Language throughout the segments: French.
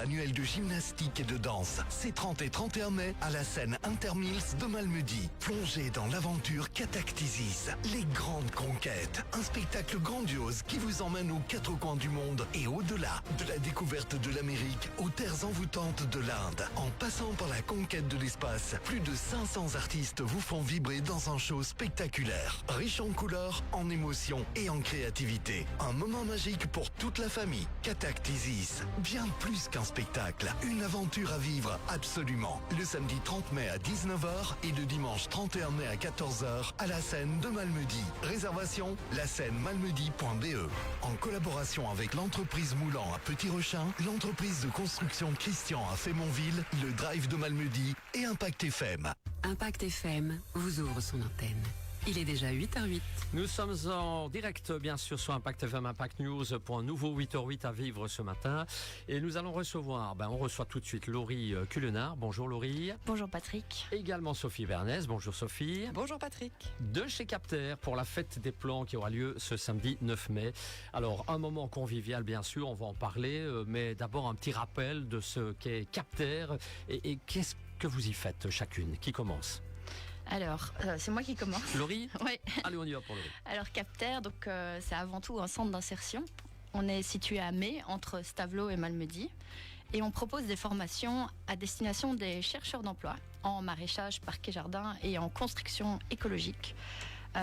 annuel de gymnastique et de danse. C'est 30 et 31 mai à la scène Intermills de Malmedy. Plongez dans l'aventure Catactisis, les grandes conquêtes. Un spectacle grandiose qui vous emmène aux quatre coins du monde et au-delà. De la découverte de l'Amérique aux terres envoûtantes de l'Inde. En passant par la conquête de l'espace, plus de 500 artistes vous font vibrer dans un show spectaculaire. Riche en couleurs, en émotions et en créativité. Un moment magique pour toute la famille. Catactisis, bien plus qu'un spectacle. Une aventure à vivre absolument. Le samedi 30 mai à 19h et le dimanche 31 mai à 14h à la scène de Malmedy. Réservation, lascènemalmedy.be. En collaboration avec l'entreprise Moulant à Petit-Rechin, l'entreprise de construction Christian à Fémonville, le Drive de Malmedy et Impact FM. Impact FM vous ouvre son antenne. Il est déjà 8h08. Nous sommes en direct, bien sûr, sur Impact FM, Impact News, pour un nouveau 8h08 à vivre ce matin. Et nous allons recevoir, on reçoit tout de suite Laurie Cullenard. Bonjour Laurie. Bonjour Patrick. Également Sophie Bernès. Bonjour Sophie. Bonjour Patrick. De chez Capter pour la fête des plants qui aura lieu ce samedi 9 mai. Alors, un moment convivial, bien sûr, on va en parler, mais d'abord un petit rappel de ce qu'est Capter et qu'est-ce que vous y faites chacune. Qui commence ? Alors, c'est moi qui commence. Laurie ? Oui. Allez, on y va pour Laurie. Alors, Capter, c'est avant tout un centre d'insertion. On est situé à Mai, entre Stavelot et Malmedy. Et on propose des formations à destination des chercheurs d'emploi en maraîchage, parc et jardin et en construction écologique.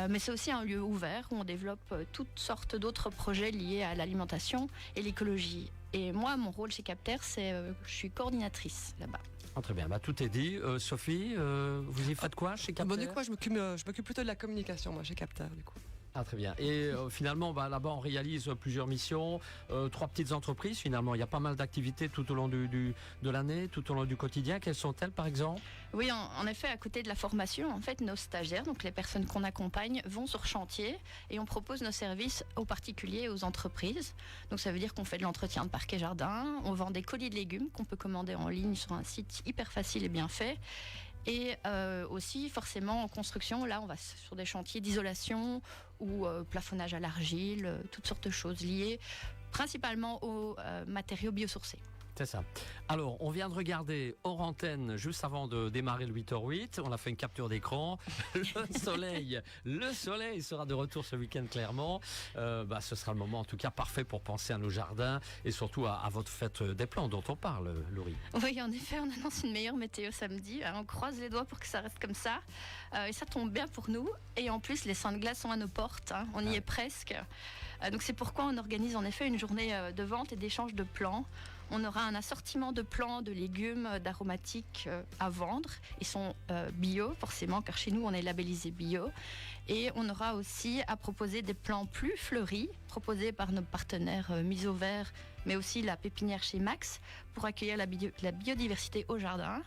Mais c'est aussi un lieu ouvert où on développe toutes sortes d'autres projets liés à l'alimentation et l'écologie. Et moi, mon rôle chez Capter, je suis coordinatrice là-bas. Très bien, tout est dit. Sophie, vous y faites quoi chez Capter ? Du coup, je m'occupe plutôt de la communication, moi, chez Capter, du coup. Ah, très bien. Et finalement, là-bas, on réalise plusieurs missions, 3 petites entreprises. Finalement, il y a pas mal d'activités tout au long de l'année, tout au long du quotidien. Quelles sont-elles, par exemple ? Oui, en effet, à côté de la formation, en fait, nos stagiaires, donc les personnes qu'on accompagne, vont sur chantier et on propose nos services aux particuliers et aux entreprises. Donc, ça veut dire qu'on fait de l'entretien de parc et jardin, on vend des colis de légumes qu'on peut commander en ligne sur un site hyper facile et bien fait. Et aussi, forcément, en construction, là, on va sur des chantiers d'isolation ou plafonnage à l'argile, toutes sortes de choses liées principalement aux matériaux biosourcés. C'est ça. Alors, on vient de regarder hors antenne, juste avant de démarrer le 8h08. On a fait une capture d'écran. Le soleil sera de retour ce week-end, clairement. Ce sera le moment, en tout cas, parfait pour penser à nos jardins et surtout à votre fête des plants dont on parle, Laurie. Oui, en effet, on annonce une meilleure météo samedi. On croise les doigts pour que ça reste comme ça. Et ça tombe bien pour nous. Et en plus, les saints de glace sont à nos portes. On y est presque. Donc, c'est pourquoi on organise en effet une journée de vente et d'échange de plants. On aura un assortiment de plants, de légumes, d'aromatiques à vendre. Ils sont bio, forcément, car chez nous, on est labellisé bio. Et on aura aussi à proposer des plants plus fleuris, proposés par nos partenaires Miso Vert, mais aussi la pépinière chez Max, pour accueillir la biodiversité au jardin.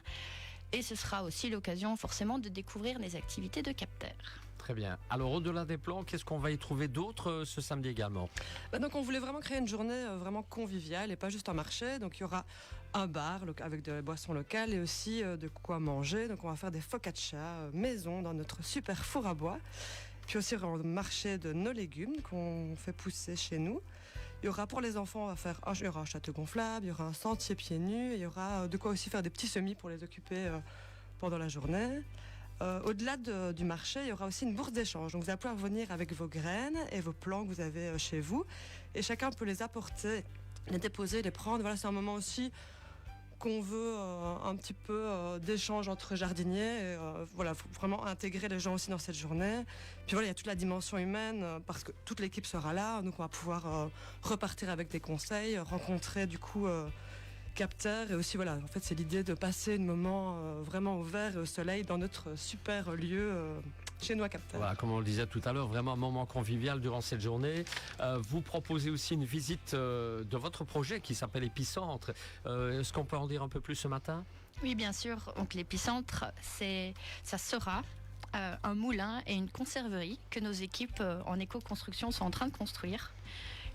Et ce sera aussi l'occasion, forcément, de découvrir les activités de Capter. Très bien. Alors, au-delà des plants, qu'est-ce qu'on va y trouver d'autre ce samedi également ? Donc, on voulait vraiment créer une journée vraiment conviviale et pas juste un marché. Donc, il y aura un bar avec de la boisson locale et aussi de quoi manger. Donc, on va faire des focaccia maison dans notre super four à bois. Puis aussi, il y aura un marché de nos légumes qu'on fait pousser chez nous. Il y aura pour les enfants, il y aura un château gonflable, il y aura un sentier pieds nus, et il y aura de quoi aussi faire des petits semis pour les occuper pendant la journée. Au-delà du marché, il y aura aussi une bourse d'échange. Donc vous allez pouvoir venir avec vos graines et vos plants que vous avez chez vous. Et chacun peut les apporter, les déposer, les prendre. Voilà, c'est un moment aussi qu'on veut un petit peu d'échange entre jardiniers. Il faut vraiment intégrer les gens aussi dans cette journée. Puis voilà, il y a toute la dimension humaine parce que toute l'équipe sera là. Donc on va pouvoir repartir avec des conseils, rencontrer du coup Capter. Et aussi en fait c'est l'idée de passer un moment vraiment au vert et au soleil dans notre super lieu chez nous à Capter. Voilà, comme on le disait tout à l'heure, vraiment un moment convivial durant cette journée. Vous proposez aussi une visite de votre projet qui s'appelle Épicentre. Est-ce qu'on peut en dire un peu plus ce matin ? Oui, bien sûr. Donc l'Épicentre, ça sera un moulin et une conserverie que nos équipes en éco-construction sont en train de construire.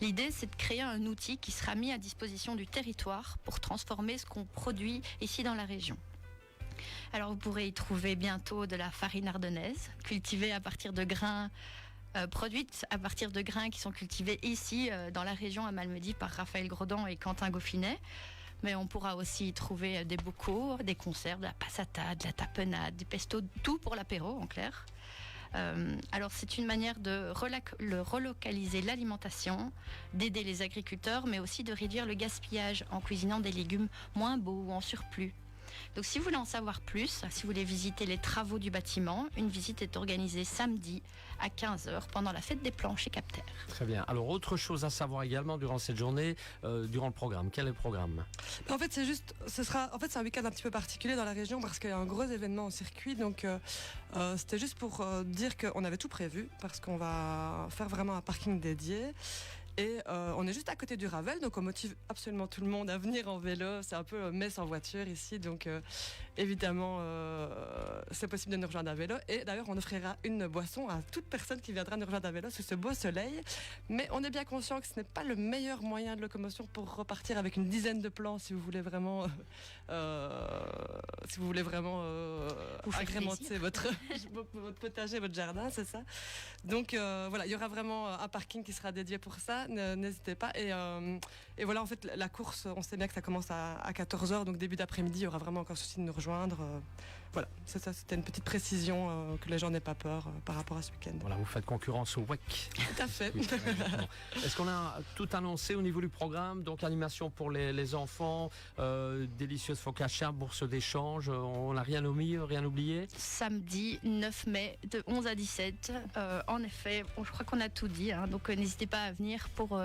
L'idée, c'est de créer un outil qui sera mis à disposition du territoire pour transformer ce qu'on produit ici dans la région. Alors, vous pourrez y trouver bientôt de la farine ardennaise, cultivée à partir de grains, produite à partir de grains qui sont cultivés ici, dans la région à Malmedy, par Raphaël Grodan et Quentin Gauffinet. Mais on pourra aussi y trouver des bocaux, des conserves, de la passata, de la tapenade, du pesto, tout pour l'apéro en clair. Alors c'est une manière de relocaliser l'alimentation, d'aider les agriculteurs, mais aussi de réduire le gaspillage en cuisinant des légumes moins beaux ou en surplus. Donc si vous voulez en savoir plus, si vous voulez visiter les travaux du bâtiment, une visite est organisée samedi à 15h pendant la fête des plans chez Capter. Très bien. Alors, autre chose à savoir également durant cette journée, durant le programme. Quel est le programme ? En fait, c'est un week-end un petit peu particulier dans la région parce qu'il y a un gros événement au circuit. Donc, c'était juste pour dire qu'on avait tout prévu parce qu'on va faire vraiment un parking dédié. Et on est juste à côté du Ravel, donc on motive absolument tout le monde à venir en vélo. C'est un peu messe en voiture ici, donc évidemment c'est possible de nous rejoindre à vélo. Et d'ailleurs on offrira une boisson à toute personne qui viendra nous rejoindre à vélo sous ce beau soleil. Mais on est bien conscient que ce n'est pas le meilleur moyen de locomotion pour repartir avec une dizaine de plans si vous voulez vraiment, agrémenter votre potager, votre jardin, c'est ça. Donc voilà, il y aura vraiment un parking qui sera dédié pour ça. N'hésitez pas. Et voilà, en fait, la course, on sait bien que ça commence à 14h, donc début d'après-midi, il y aura vraiment encore souci de nous rejoindre. Voilà, c'est ça, c'était une petite précision que les gens n'aient pas peur par rapport à ce week-end. Voilà, vous faites concurrence au WEC. Tout à fait. Oui, est-ce qu'on a tout annoncé au niveau du programme? Donc, animation pour les enfants, délicieuse focaccia, bourse d'échange, on n'a rien omis, rien oublié? Samedi 9 mai de 11 à 17. En effet, je crois qu'on a tout dit, hein, donc n'hésitez pas à venir pour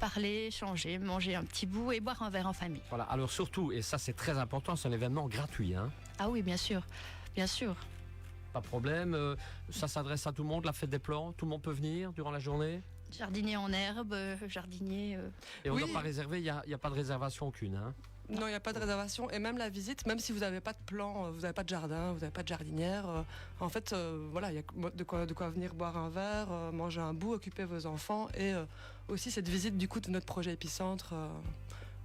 parler, échanger, manger un petit bout et boire un verre en famille. Voilà, alors surtout, et ça c'est très important, c'est un événement gratuit. Hein. Ah oui, bien sûr, bien sûr. Pas de problème, ça s'adresse à tout le monde, la fête des plants, tout le monde peut venir durant la journée? Jardinier en herbe, jardinier... Et on ne Oui. doit pas réserver, il n'y a pas de réservation aucune. Hein. Non, il n'y a pas de réservation. Et même la visite, même si vous n'avez pas de plan, vous n'avez pas de jardin, vous n'avez pas de jardinière, en fait, voilà, il y a de quoi venir boire un verre, manger un bout, occuper vos enfants. Et aussi cette visite du coup de notre projet Épicentre,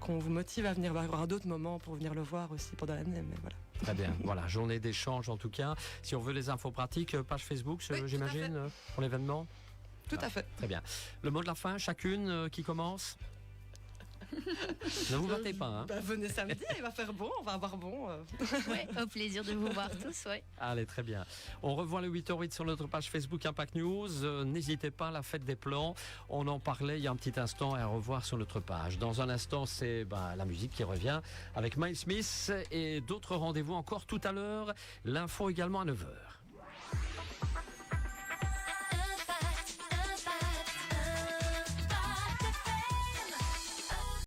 qu'on vous motive à venir. Il y aura d'autres moments pour venir le voir aussi pendant l'année. Mais voilà. Très bien, voilà, journée d'échange en tout cas. Si on veut les infos pratiques, page Facebook, Oui, tout à j'imagine, pour l'événement. Tout à fait. Très bien. Le mot de la fin, chacune qui commence. Ne vous battez pas. Hein. Bah, venez samedi, il va faire bon, on va avoir bon. Ouais, au plaisir de vous voir tous, ouais. Allez, très bien. On revoit le 8h08 sur notre page Facebook Impact News. N'hésitez pas, la fête des plans. On en parlait il y a un petit instant et à revoir sur notre page. Dans un instant, c'est la musique qui revient avec Miles Smith et d'autres rendez-vous encore tout à l'heure. L'info également à 9h.